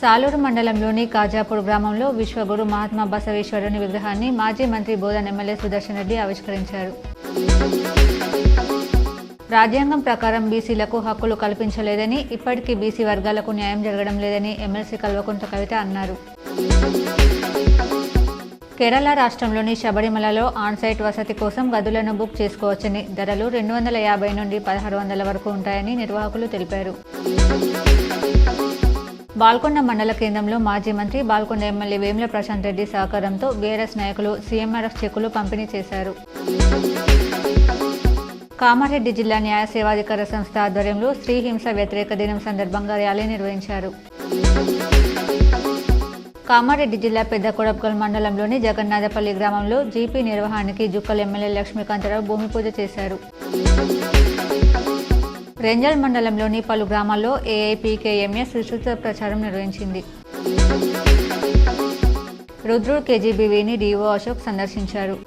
సాలూరు మండలంలోని కాజాపూర్ గ్రామంలో విశ్వగురు మహాత్మా బసవేశ్వరుని విగ్రహాన్ని మాజీ మంత్రి బోధన్ ఎమ్మెల్యే సుదర్శన్ రెడ్డి ఆవిష్కరించారు. రాజ్యాంగం ప్రకారం బీసీలకు హక్కులు కల్పించలేదని, ఇప్పటికీ బీసీ వర్గాలకు న్యాయం జరగడం లేదని ఎమ్మెల్సీ కల్వకుంట్ల కవిత అన్నారు. కేరళ రాష్ట్రంలోని శబరిమలలో ఆన్సైట్ వసతి కోసం గదులను బుక్ చేసుకోవచ్చని, ధరలు 250 నుండి 1600 వరకు ఉంటాయని నిర్వాహకులు తెలిపారు. బాల్కొండ మండల కేంద్రంలో మాజీ మంత్రి బాల్కొండ ఎమ్మెల్యే వేముల ప్రశాంత్ రెడ్డి సహకారంతో బీఆర్ఎస్ నాయకులు సీఎంఆర్ఎఫ్ చెక్కులు పంపిణీ చేశారు. కామారెడ్డి జిల్లా న్యాయ సేవాధికార సంస్థ ఆధ్వర్యంలో స్త్రీ హింస వ్యతిరేక దినం సందర్భంగా ర్యాలీ నిర్వహించారు. కామారెడ్డి జిల్లా పెద్ద కొడప్గల్ మండలంలోని జగన్నాథపల్లి గ్రామంలో జీపీ నిర్వహణకి జుక్కల్ ఎమ్మెల్యే లక్ష్మీకాంతరావు భూమి పూజ చేశారు. రెంజల్ మండలంలోని పలు గ్రామాల్లో ఏఐపీకేఎంఎస్ విస్తృత ప్రచారం నిర్వహించింది. రుద్రూర్ కేజీబీవీని డీఓ అశోక్ సందర్శించారు.